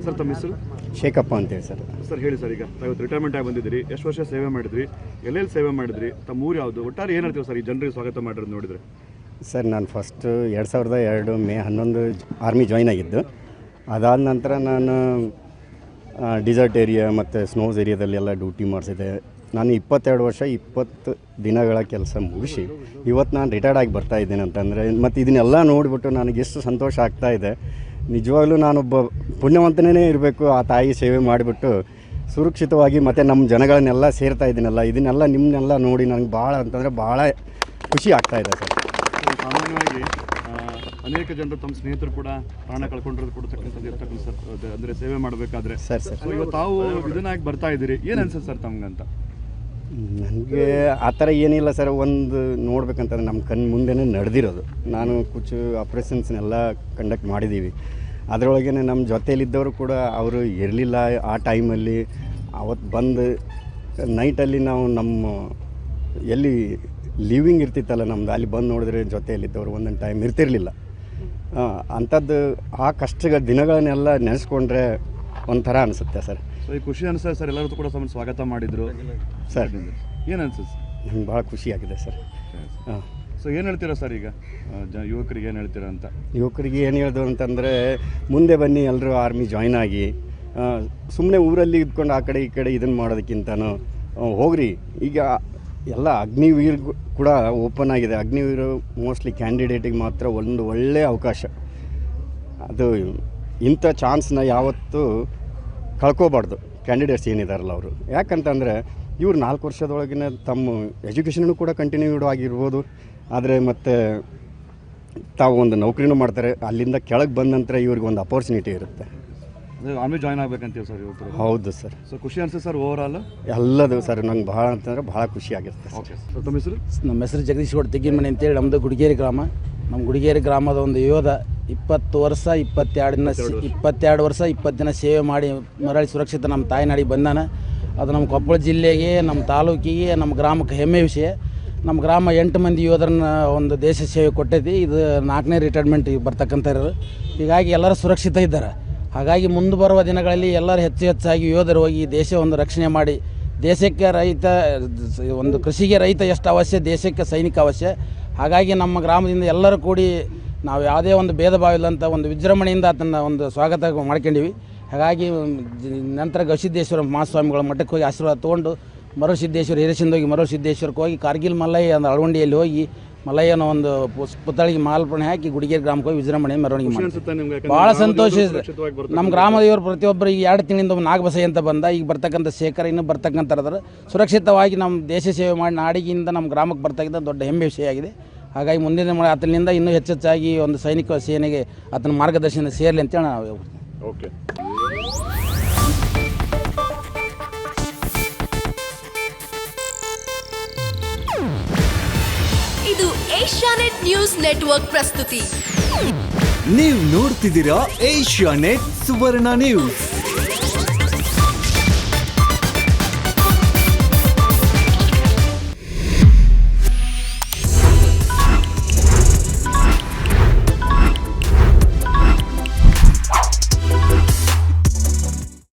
Sir ತಮ್ಮ ಹೆಸರು? ಶೇಖಪ್ಪ ಅಂತೇಳಿ ಸರ್. ಸರ್ ಹೇಳಿ ಸರ್, ಈಗ ಇವತ್ತು ರಿಟೈರ್ಮೆಂಟ್ ಆಗಿ ಬಂದಿದ್ದೀರಿ, ಎಷ್ಟು ವರ್ಷ ಸೇವೆ ಮಾಡಿದ್ರಿ, ಎಲ್ಲೆಲ್ಲಿ ಸೇವೆ ಮಾಡಿದ್ರಿ, ತಮ್ಮ ಊರು ಯಾವುದು, ಒಟ್ಟಾರೆ ಏನು ಹೇಳ್ತೀವಿ ಸರ್ ಈ ಜನರಿಗೆ ಸ್ವಾಗತ ಮಾಡಿರೋದು ನೋಡಿದರೆ? ಸರ್ ನಾನು ಫಸ್ಟ್ 2002 ಮೇ 11 ಆರ್ಮಿ ಜಾಯ್ನ್ ಆಗಿದ್ದು. ಅದಾದ ನಂತರ ನಾನು ಡಿಸರ್ಟ್ ಏರಿಯಾ ಮತ್ತು ಸ್ನೋಸ್ ಏರಿಯಾದಲ್ಲೆಲ್ಲ ಡ್ಯೂಟಿ ಮಾಡಿಸಿದೆ. ನಾನು 22 ವರ್ಷ 20 ದಿನಗಳ ಕೆಲಸ ಮುಗಿಸಿ ಇವತ್ತು ನಾನು ರಿಟೈರ್ಡ್ ಆಗಿ ಬರ್ತಾ ಇದ್ದೇನೆ ಅಂತಂದರೆ, ಮತ್ತು ಇದನ್ನೆಲ್ಲ ನೋಡಿಬಿಟ್ಟು ನನಗೆ ಎಷ್ಟು ಸಂತೋಷ ಆಗ್ತಾಯಿದೆ. ನಿಜವಾಗ್ಲೂ ನಾನೊಬ್ಬ ಪುಣ್ಯವಂತನೇ ಇರಬೇಕು, ಆ ತಾಯಿ ಸೇವೆ ಮಾಡಿಬಿಟ್ಟು ಸುರಕ್ಷಿತವಾಗಿ ಮತ್ತು ನಮ್ಮ ಜನಗಳನ್ನೆಲ್ಲ ಸೇರ್ತಾ ಇದ್ದೀನಲ್ಲ, ಇದನ್ನೆಲ್ಲ ನಿಮ್ಮನ್ನೆಲ್ಲ ನೋಡಿ ನನಗೆ ಭಾಳ ಅಂತಂದರೆ ಭಾಳ ಖುಷಿ ಆಗ್ತಾಯಿದೆ ಸರ್. ಸಾಮಾನ್ಯವಾಗಿ ಅನೇಕ ಜನರು ತಮ್ಮ ಸ್ನೇಹಿತರು ಕೂಡ ಪ್ರಾಣ ಕಳ್ಕೊಂಡಿರೋದು ಕೊಡ್ತಕ್ಕಂಥದ್ದು ಇರ್ತಕ್ಕಂಥ ಸರ್, ಅಂದರೆ ಸೇವೆ ಮಾಡಬೇಕಾದ್ರೆ ಸರ್ ಇವತ್ತು ತಾವು ಇದನ್ನಾಗಿ ಬರ್ತಾ ಇದ್ದೀರಿ, ಏನು ಅನ್ಸುತ್ತೆ ಸರ್ ತಮ್ಗಂತ? ನನಗೆ ಆ ಥರ ಏನಿಲ್ಲ ಸರ್. ಒಂದು ನೋಡ್ಬೇಕಂತಂದ್ರೆ ನಮ್ಮ ಕಣ್ಣು ಮುಂದೆನೇ ನಡೆದಿರೋದು. ನಾನು ಕುಚ್ಚು ಆಪ್ರೇಷನ್ಸ್ನೆಲ್ಲ ಕಂಡಕ್ಟ್ ಮಾಡಿದ್ದೀವಿ. ಅದರೊಳಗೇ ನಮ್ಮ ಜೊತೆಯಲ್ಲಿದ್ದವರು ಕೂಡ ಅವರು ಇರಲಿಲ್ಲ ಆ ಟೈಮಲ್ಲಿ. ಅವತ್ತು ಬಂದು ನೈಟಲ್ಲಿ ನಾವು ನಮ್ಮ ಎಲ್ಲಿ ಲಿವಿಂಗ್ ಇರ್ತಿತ್ತಲ್ಲ ನಮ್ಮದು, ಅಲ್ಲಿ ಬಂದು ನೋಡಿದ್ರೆ ಜೊತೆಯಲ್ಲಿದ್ದವರು ಒಂದೊಂದು ಟೈಮ್ ಇರ್ತಿರಲಿಲ್ಲ. ಅಂಥದ್ದು ಆ ಕಷ್ಟಗಳ ದಿನಗಳನ್ನೆಲ್ಲ ನೆನೆಸ್ಕೊಂಡ್ರೆ ಒಂಥರ ಅನಿಸುತ್ತೆ ಸರ್. ಸೊ ಈ ಖುಷಿ ಅನಿಸ್ತದೆ ಸರ್, ಎಲ್ಲರೂ ಕೂಡ ತಮ್ಮನ್ನು ಸ್ವಾಗತ ಮಾಡಿದರು ಸರ್. ಏನು ಅನ್ಸುತ್ತೆ? ನಂಗೆ ಭಾಳ ಖುಷಿಯಾಗಿದೆ ಸರ್. ಹಾಂ. ಸೊ ಏನು ಹೇಳ್ತೀರಾ ಸರ್ ಈಗ ಯುವಕರಿಗೆ ಏನು ಹೇಳ್ತೀರಾ ಅಂತ? ಯುವಕರಿಗೆ ಏನು ಹೇಳ್ದು ಅಂತಂದರೆ, ಮುಂದೆ ಬನ್ನಿ ಎಲ್ಲರೂ ಆರ್ಮಿ ಜಾಯ್ನ್ ಆಗಿ, ಸುಮ್ಮನೆ ಊರಲ್ಲಿ ಇದ್ಕೊಂಡು ಆ ಕಡೆ ಈ ಕಡೆ ಇದನ್ನು ಮಾಡೋದಕ್ಕಿಂತನೂ ಹೋಗ್ರಿ. ಈಗ ಎಲ್ಲ ಅಗ್ನಿವೀರ್ ಕೂಡ ಓಪನ್ ಆಗಿದೆ. ಅಗ್ನಿವೀರು ಮೋಸ್ಟ್ಲಿ ಕ್ಯಾಂಡಿಡೇಟಿಗೆ ಮಾತ್ರ ಒಂದು ಒಳ್ಳೆಯ ಅವಕಾಶ. ಅದು ಇಂಥ ಚಾನ್ಸ್ನ ಯಾವತ್ತೂ ಕಳ್ಕೊಬಾರ್ದು ಕ್ಯಾಂಡಿಡೇಟ್ಸ್ ಏನಿದಾರಲ್ಲ ಅವರು. ಯಾಕಂತಂದರೆ ಇವ್ರು 4 ವರ್ಷದೊಳಗಿನ ತಮ್ಮ ಎಜುಕೇಷನೂ ಕೂಡ ಕಂಟಿನ್ಯೂಡ್ ಆಗಿರ್ಬೋದು, ಆದರೆ ಮತ್ತು ತಾವು ಒಂದು ನೌಕರಿನೂ ಮಾಡ್ತಾರೆ. ಅಲ್ಲಿಂದ ಕೆಳಗೆ ಬಂದ ನಂತರ ಇವ್ರಿಗೆ ಒಂದು ಅಪರ್ಚುನಿಟಿ ಇರುತ್ತೆ. ಆರ್ಮಿ ಜಾಯ್ನ್ ಆಗಬೇಕಂತೀವಿ ಸರ್ ಯುವಕರು. ಹೌದು ಸರ್. ಸೊ ಖುಷಿ ಅನಿಸುತ್ತೆ ಸರ್ ಓವರಾಲ್ ಎಲ್ಲದು ಸರ್. ನಂಗೆ ಭಾಳ ಅಂತಂದರೆ ಭಾಳ ಖುಷಿ ಆಗಿರುತ್ತೆ. ಓಕೆ ಸರ್, ತಮ್ಮ ಹೆಸರು? ನಮ್ಮ ಹೆಸರು ಜಗದೀಶ್ ಗೌಡ ತೆಗ್ಗಿನಮನೆ ಅಂತೇಳಿ. ನಮ್ಮದು ಗುಡಿಗೇರಿ ಗ್ರಾಮ. ನಮ್ಮ ಗುಡಿಗೇರಿ ಗ್ರಾಮದ ಒಂದು ಯೋಧ 20 ವರ್ಷ 22 ವರ್ಷ 20 ದಿನ ಸೇವೆ ಮಾಡಿ ಮರಳಿ ಸುರಕ್ಷಿತ ನಮ್ಮ ತಾಯಿನಾಡಿಗೆ ಬಂದಾನ. ಅದು ನಮ್ಮ ಕೊಪ್ಪಳ ಜಿಲ್ಲೆಗೆ, ನಮ್ಮ ತಾಲೂಕಿಗೆ, ನಮ್ಮ ಗ್ರಾಮಕ್ಕೆ ಹೆಮ್ಮೆ ವಿಷಯ. ನಮ್ಮ ಗ್ರಾಮ 8 ಮಂದಿ ಯೋಧರನ್ನ ಒಂದು ದೇಶ ಸೇವೆ ಕೊಟ್ಟೈತಿ. ಇದು 4ನೇ ರಿಟೈರ್ಮೆಂಟ್ ಬರ್ತಕ್ಕಂಥ ಇರೋದು. ಹೀಗಾಗಿ ಎಲ್ಲರೂ ಸುರಕ್ಷಿತ ಇದ್ದಾರೆ. ಹಾಗಾಗಿ ಮುಂದೆ ಬರುವ ದಿನಗಳಲ್ಲಿ ಎಲ್ಲರೂ ಹೆಚ್ಚಾಗಿ ಯೋಧರು ಹೋಗಿ ದೇಶ ಒಂದು ರಕ್ಷಣೆ ಮಾಡಿ, ದೇಶಕ್ಕೆ ರೈತ ಒಂದು ಕೃಷಿಗೆ ರೈತ ಎಷ್ಟು ಅವಶ್ಯ, ದೇಶಕ್ಕೆ ಸೈನಿಕ ಅವಶ್ಯ. ಹಾಗಾಗಿ ನಮ್ಮ ಗ್ರಾಮದಿಂದ ಎಲ್ಲರೂ ಕೂಡಿ ನಾವು ಯಾವುದೇ ಒಂದು ಭೇದ ಭಾವ ಇಲ್ಲಂತ ಒಂದು ವಿಜೃಂಭಣೆಯಿಂದ ಅದನ್ನು ಒಂದು ಸ್ವಾಗತ ಮಾಡ್ಕೊಂಡೀವಿ. ಹಾಗಾಗಿ ನಂತರ ಗವಿಸಿದ್ದೇಶ್ವರ ಮಹಾಸ್ವಾಮಿಗಳ ಮಠಕ್ಕೆ ಹೋಗಿ ಆಶೀರ್ವಾದ ತೊಗೊಂಡು ಮರುಸಿದ್ದೇಶ್ವರ ಹಿರೇಸಿಂದ ಹೋಗಿ ಮರುಸಿದ್ದೇಶ್ವರಕ್ಕೆ ಹೋಗಿ ಕಾರ್ಗಿಲ್ ಮಲ್ಲಯ್ಯ ಒಂದು ಅಳವಂಡಿಯಲ್ಲಿ ಹೋಗಿ ಮಲ್ಲಯ್ಯನ ಒಂದು ಪುತ್ಥಳಿಗೆ ಮಾಲ್ಪಣೆ ಹಾಕಿ ಗುಡಿಗೇರಿ ಗ್ರಾಮಕ್ಕೆ ಹೋಗಿ ವಿಜೃಂಭಣೆ ಮೆರವಣಿಗೆ ಮಾಡಿ ಭಾಳ ಸಂತೋಷ ಇದೆ. ನಮ್ಮ ಗ್ರಾಮದವರು ಪ್ರತಿಯೊಬ್ಬರು ಈಗ 2 ತಿಂಗಳಿಂದ ನಾಗಬಸಯ್ಯ ಅಂತ ಬಂದ, ಈಗ ಬರ್ತಕ್ಕಂಥ ಶೇಖರ ಇನ್ನೂ ಬರ್ತಕ್ಕಂಥರದ್ರ ಸುರಕ್ಷಿತವಾಗಿ ನಮ್ಮ ದೇಶ ಸೇವೆ ಮಾಡಿ ನಾಡಿಗಿಂದ ನಮ್ಮ ಗ್ರಾಮಕ್ಕೆ ಬರ್ತಕ್ಕಂಥ ದೊಡ್ಡ ಹೆಮ್ಮೆ ವಿಷಯ ಆಗಿದೆ. ಹಾಗಾಗಿ ಮುಂದಿನ ಆತನಿಂದ ಇನ್ನೂ ಹೆಚ್ಚಾಗಿ ಒಂದು ಸೈನಿಕ ಸೇನೆಗೆ ಆತನ ಮಾರ್ಗದರ್ಶನ ಸೇರಲಿ ಅಂತೇಳಿ ನಾವು. ಓಕೆ. ಇದು ಏಷ್ಯಾನೆಟ್ ನ್ಯೂಸ್ ನೆಟ್ವರ್ಕ್ ಪ್ರಸ್ತುತಿ. ನೀವು ನೋಡ್ತಿದ್ದೀರಾ ಏಷ್ಯಾನೆಟ್ ಸುವರ್ಣ ನ್ಯೂಸ್.